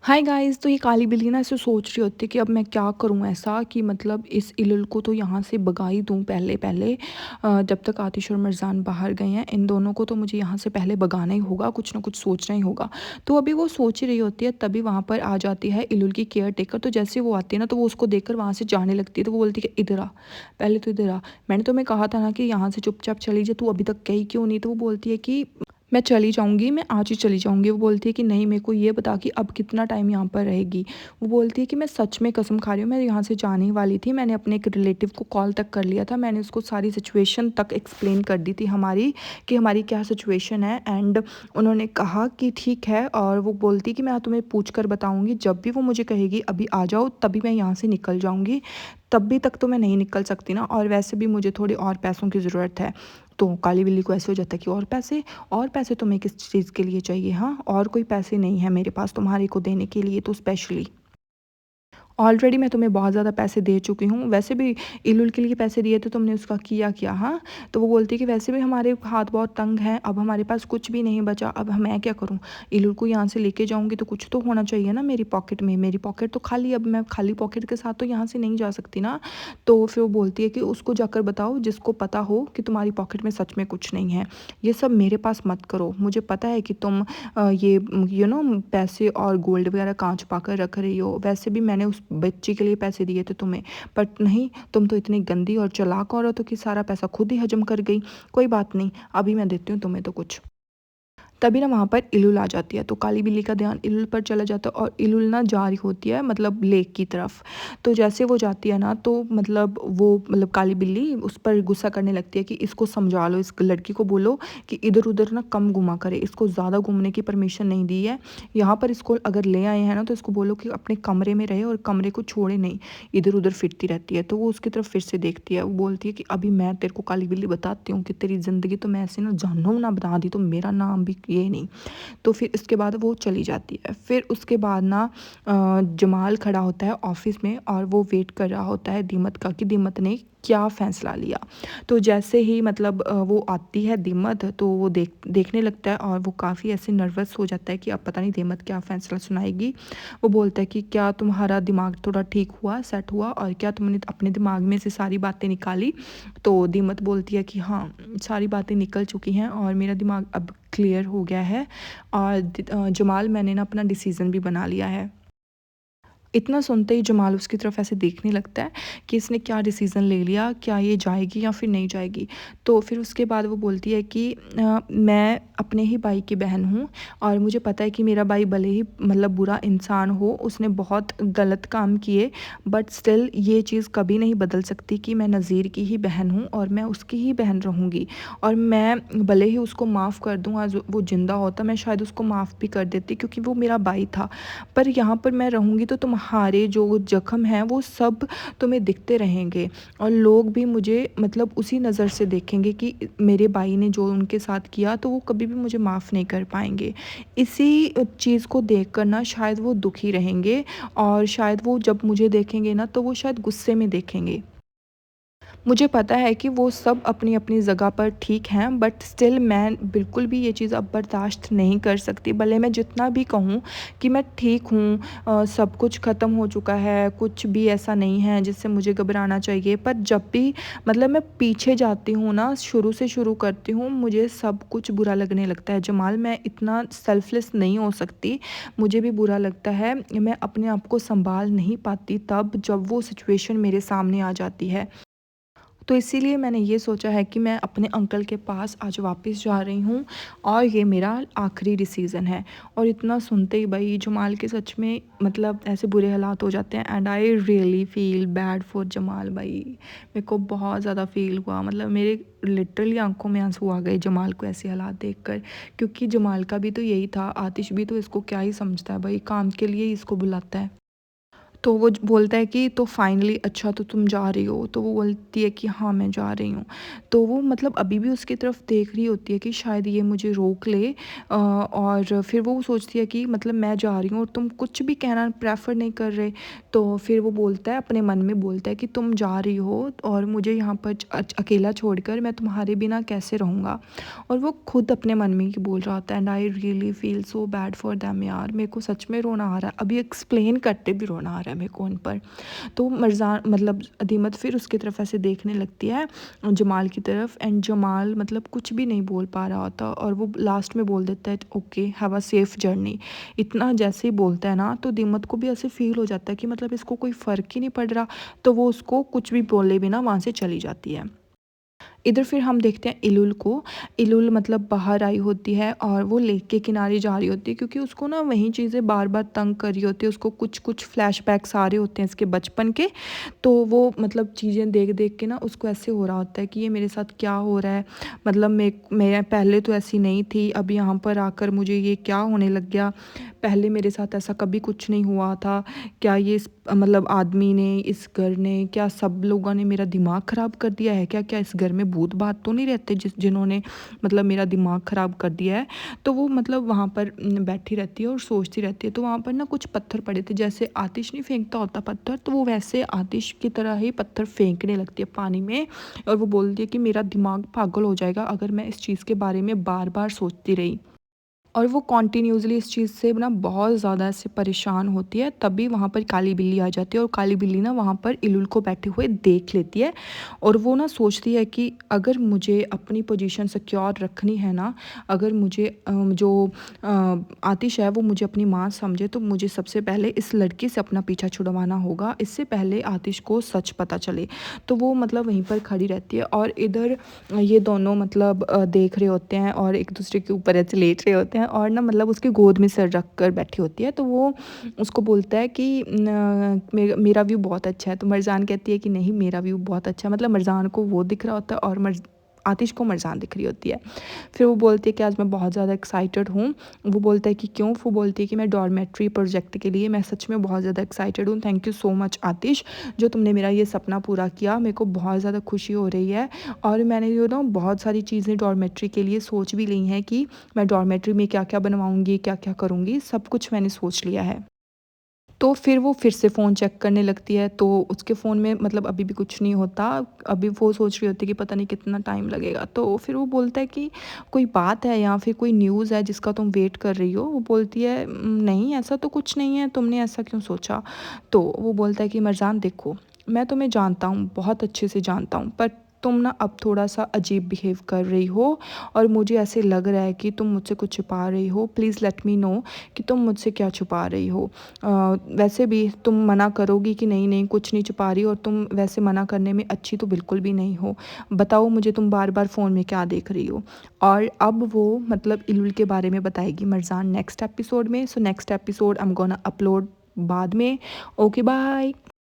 Hi guys. तो ये काली बिल्ली ना ऐसे सोच रही होती है कि अब मैं क्या करूं ऐसा कि मतलब इस इल्लुल को तो यहाँ से भगा ही दूं पहले पहले। जब तक आतिश और मरजान बाहर गए हैं इन दोनों को तो मुझे यहाँ से पहले भगाना ही होगा, कुछ ना कुछ सोचना ही होगा। तो अभी वो सोच ही रही होती है तभी वहाँ पर आ जाती है इल्लुल की केयर टेकर। तो जैसे वो आती है ना तो वो उसको देखकर वहाँ से जाने लगती है। तो वो बोलती है कि इधर आ, पहले तो इधर आ, मैंने तुम्हें कहा था ना कि यहाँ से चुपचाप चली जा, तू अभी तक गई क्यों नहीं। तो वो बोलती है कि मैं चली जाऊँगी, मैं आज ही चली जाऊँगी। वो बोलती है कि नहीं, मेरे को ये बता कि अब कितना टाइम यहाँ पर रहेगी। वो बोलती है कि मैं सच में कसम खा रही हूँ, मैं यहाँ से जाने ही वाली थी। मैंने अपने एक रिलेटिव को कॉल तक कर लिया था, मैंने उसको सारी सिचुएशन तक एक्सप्लेन कर दी थी हमारी, कि हमारी क्या सिचुएशन है। एंड उन्होंने कहा कि ठीक है। और वो बोलती कि मैं तुम्हें पूछ कर बताऊँगी, जब भी वो मुझे कहेगी अभी आ जाओ तभी मैं यहाँ से निकल जाऊँगी, तब भी तक तो मैं नहीं निकल सकती ना। और वैसे भी मुझे थोड़ी और पैसों की ज़रूरत है। तो काली बिल्ली को ऐसे हो जाता है कि और पैसे तुम्हें किस चीज़ के लिए चाहिए? हाँ, और कोई पैसे नहीं है मेरे पास तुम्हारे को देने के लिए, तो स्पेशली ऑलरेडी मैं तुम्हें बहुत ज़्यादा पैसे दे चुकी हूँ। वैसे भी इल्लुल के लिए पैसे दिए थे, तुमने उसका किया क्या? हाँ। तो वो बोलती है कि वैसे भी हमारे हाथ बहुत तंग हैं, अब हमारे पास कुछ भी नहीं बचा, अब मैं क्या करूँ? इल्लुल को यहाँ से लेके जाऊँगी तो कुछ तो होना चाहिए ना मेरी पॉकेट में, मेरी पॉकेट तो खाली, अब मैं खाली पॉकेट के साथ तो यहाँ से नहीं जा सकती ना। तो फिर वो बोलती है कि उसको जाकर बताओ जिसको पता हो कि तुम्हारी पॉकेट में सच में कुछ नहीं है, ये सब मेरे पास मत करो। मुझे पता है कि तुम ये पैसे और गोल्ड वगैरह कहाँ छुपा कर रख रही हो। वैसे भी मैंने उस बच्ची के लिए पैसे दिए थे तुम्हें, बट नहीं, तुम तो इतनी गंदी और चालाक औरत हो कि सारा पैसा खुद ही हजम कर गई। कोई बात नहीं, अभी मैं देती हूँ तुम्हें तो कुछ। तभी ना वहाँ पर इल्लुल आ जाती है। तो काली बिल्ली का ध्यान इल्लुल पर चला जाता है और इल्लुल ना जा रही होती है मतलब लेक की तरफ। तो जैसे वो जाती है ना तो मतलब काली बिल्ली उस पर गुस्सा करने लगती है कि इसको समझा लो, इस लड़की को बोलो कि इधर उधर ना कम घुमा करे, इसको ज़्यादा घूमने की परमिशन नहीं दी है। यहाँ पर इसको अगर ले आए हैं ना तो इसको बोलो कि अपने कमरे में रहे और कमरे को छोड़े नहीं, इधर उधर फिरती रहती है। तो वो उसकी तरफ फिर से देखती है। वो बोलती है कि अभी मैं तेरे को काली बिल्ली बताती हूँ कि तेरी ज़िंदगी तो मैं ऐसे ना जानू ना बना दी तो मेरा नाम भी ये नहीं। तो फिर इसके बाद वो चली जाती है। फिर उसके बाद ना जमाल खड़ा होता है ऑफिस में और वो वेट कर रहा होता है दीमत का कि दीमत ने क्या फ़ैसला लिया। तो जैसे ही मतलब वो आती है दीमत, तो वो देखने लगता है और वो काफ़ी ऐसे नर्वस हो जाता है कि अब पता नहीं दीमत क्या फ़ैसला सुनाएगी। वो बोलता है कि क्या तुम्हारा दिमाग थोड़ा ठीक हुआ, सेट हुआ, और क्या तुमने अपने दिमाग में से सारी बातें निकाली? तो दीमत बोलती है कि हाँ, सारी बातें निकल चुकी हैं और मेरा दिमाग अब क्लियर हो गया है। और जमाल, मैंने ना अपना डिसीज़न भी बना लिया है। इतना सुनते ही जमाल उसकी तरफ ऐसे देखने लगता है कि इसने क्या डिसीज़न ले लिया, क्या ये जाएगी या फिर नहीं जाएगी। तो फिर उसके बाद वो बोलती है कि मैं अपने ही भाई की बहन हूँ और मुझे पता है कि मेरा भाई भले ही मतलब बुरा इंसान हो, उसने बहुत गलत काम किए, बट स्टिल ये चीज़ कभी नहीं बदल सकती कि मैं नज़ीर की ही बहन हूँ और मैं उसकी ही बहन रहूँगी। और मैं भले ही उसको माफ़ कर दूँ, आज वो ज़िंदा होता मैं शायद उसको माफ़ भी कर देती क्योंकि वो मेरा भाई था। पर यहाँ पर मैं रहूँगी तो तुम्हारे जो ज़ख्म हैं वो सब तुम्हें दिखते रहेंगे और लोग भी मुझे मतलब उसी नज़र से देखेंगे कि मेरे भाई ने जो उनके साथ किया तो वो कभी भी मुझे माफ़ नहीं कर पाएंगे। इसी चीज़ को देख कर ना शायद वो दुखी रहेंगे और शायद वो जब मुझे देखेंगे ना तो वो शायद गुस्से में देखेंगे। मुझे पता है कि वो सब अपनी अपनी जगह पर ठीक हैं, बट स्टिल मैं बिल्कुल भी ये चीज़ अब बर्दाश्त नहीं कर सकती। भले मैं जितना भी कहूँ कि मैं ठीक हूँ, सब कुछ ख़त्म हो चुका है, कुछ भी ऐसा नहीं है जिससे मुझे घबराना चाहिए, पर जब भी मतलब मैं पीछे जाती हूँ ना, शुरू से शुरू करती हूँ, मुझे सब कुछ बुरा लगने लगता है। जमाल, मैं इतना सेल्फलेस नहीं हो सकती, मुझे भी बुरा लगता है। मैं अपने आप को संभाल नहीं पाती तब जब वो सिचुएशन मेरे सामने आ जाती है। तो इसीलिए मैंने ये सोचा है कि मैं अपने अंकल के पास आज वापस जा रही हूँ और ये मेरा आखिरी डिसीज़न है। और इतना सुनते ही भाई जमाल के सच में मतलब ऐसे बुरे हालात हो जाते हैं and I really feel bad for Jamal भाई। मेरे को बहुत ज़्यादा फील हुआ, मतलब मेरे लिटरली आंखों में आंसू आ गए जमाल को ऐसे हालात देखकर। क्योंकि जमाल का भी तो यही था, आतिश भी तो इसको क्या ही समझता है भाई, काम के लिए ही इसको बुलाता है। तो वो बोलता है कि तो फाइनली अच्छा तो तुम जा रही हो? तो वो बोलती है कि हाँ, मैं जा रही हूँ। तो वो मतलब अभी भी उसकी तरफ देख रही होती है कि शायद ये मुझे रोक ले, और फिर वो सोचती है कि मतलब मैं जा रही हूँ और तुम कुछ भी कहना प्रेफ़र नहीं कर रहे। तो फिर वो बोलता है, अपने मन में बोलता है कि तुम जा रही हो और मुझे यहाँ पर अकेला छोड़कर मैं तुम्हारे बिना कैसे रहूँगा? और वो खुद अपने मन में ही बोल रहा होता है, and I really feel so bad for them यार, मेरे को सच में रोना आ रहा है। अभी एक्सप्लेन करते भी रोना आ रहा है मेरे को उन पर। तो मरजान मतलब अदीमत फिर उसकी तरफ ऐसे देखने लगती है, जमाल की तरफ, एंड जमाल मतलब कुछ भी नहीं बोल पा रहा होता और वो लास्ट में बोल देता है okay have a safe journey. इतना जैसे ही बोलता है ना, तो दीमत को भी ऐसे फील हो जाता है कि मतलब इसको कोई फ़र्क ही नहीं पड़ रहा। तो वो उसको कुछ भी बोले बिना वहाँ से चली जाती है। इधर फिर हम देखते हैं इलुल को। इलुल मतलब बाहर आई होती है और वो लेक के किनारे जा रही होती है, क्योंकि उसको ना वही चीज़ें बार बार तंग कर रही होती है। उसको कुछ कुछ फ्लैशबैक्स आ रहे होते हैं इसके बचपन के। तो वो मतलब चीज़ें देख देख के ना उसको ऐसे हो रहा होता है कि ये मेरे साथ क्या हो रहा है। मतलब मैं पहले तो ऐसी नहीं थी, अब यहाँ पर आकर मुझे ये क्या होने लग गया। पहले मेरे साथ ऐसा कभी कुछ नहीं हुआ था। क्या ये मतलब आदमी ने, इस घर ने, क्या सब लोगों ने मेरा दिमाग ख़राब कर दिया है क्या? क्या इस घर में भूत बात तो नहीं रहते जिन्होंने मतलब मेरा दिमाग ख़राब कर दिया है? तो वो मतलब वहाँ पर बैठी रहती है और सोचती रहती है। तो वहाँ पर ना कुछ पत्थर पड़े थे, जैसे आतिश नहीं फेंकता होता पत्थर, तो वो वैसे आतिश की तरह ही पत्थर फेंकने लगती है पानी में। और वो बोलती है कि मेरा दिमाग पागल हो जाएगा अगर मैं इस चीज़ के बारे में बार बार सोचती रही। और वो कॉन्टिन्यूसली इस चीज़ से ना बहुत ज़्यादा ऐसे परेशान होती है। तभी वहाँ पर काली बिल्ली आ जाती है और काली बिल्ली ना वहाँ पर इलुल को बैठे हुए देख लेती है। और वो ना सोचती है कि अगर मुझे अपनी पोजीशन सिक्योर रखनी है ना, अगर मुझे जो आतिश है वो मुझे अपनी माँ समझे, तो मुझे सबसे पहले इस लड़के से अपना पीछा छुड़वाना होगा, इससे पहले आतिश को सच पता चले। तो वो मतलब वहीं पर खड़ी रहती है और इधर ये दोनों मतलब देख रहे होते हैं और एक दूसरे के ऊपर ऐसे लेट रहे होते हैं, और ना मतलब उसकी गोद में सर रख कर बैठी होती है। तो वो उसको बोलता है कि मेरा व्यू बहुत अच्छा है। तो मरजान कहती है कि नहीं, मेरा व्यू बहुत अच्छा है। मतलब मरजान को वो दिख रहा होता है और आतिश को मरजान दिख रही होती है। फिर वो बोलती है कि आज मैं बहुत ज़्यादा एक्साइटेड हूँ। वो बोलता है कि क्यों? वो बोलती है कि मैं डॉर्मेट्री प्रोजेक्ट के लिए मैं सच में बहुत ज़्यादा एक्साइटेड हूँ। थैंक यू सो मच आतिश, जो तुमने मेरा ये सपना पूरा किया। मेरे को बहुत ज़्यादा खुशी हो रही है। और मैंने बहुत सारी चीज़ें डॉर्मेट्री के लिए सोच भी ली हैं कि मैं डॉर्मेट्री में क्या क्या बनवाऊँगी, क्या क्या करूँगी, सब कुछ मैंने सोच लिया है। तो फिर वो फिर से फ़ोन चेक करने लगती है, तो उसके फ़ोन में मतलब अभी भी कुछ नहीं होता। अभी वो सोच रही होती है कि पता नहीं कितना टाइम लगेगा। तो फिर वो बोलता है कि कोई बात है या फिर कोई न्यूज़ है जिसका तुम वेट कर रही हो? वो बोलती है नहीं, ऐसा तो कुछ नहीं है, तुमने ऐसा क्यों सोचा?" तो वो बोलता है कि मरजान देखो, मैं तुम्हें जानता हूँ, बहुत अच्छे से जानता हूँ, पर तुम ना अब थोड़ा-सा अजीब बिहेव कर रही हो और मुझे ऐसे लग रहा है कि तुम मुझसे कुछ छुपा रही हो। प्लीज़ लेट मी नो कि तुम मुझसे क्या छुपा रही हो। वैसे भी तुम मना करोगी कि नहीं, नहीं कुछ नहीं छुपा रही, और तुम वैसे मना करने में अच्छी तो बिल्कुल भी नहीं हो। बताओ मुझे तुम बार-बार फ़ोन में क्या देख रही हो? और अब वो मतलब इल्लुल के बारे में बताएगी मरजान नेक्स्ट एपिसोड में। So next episode I am gonna upload बाद में। Okay bye.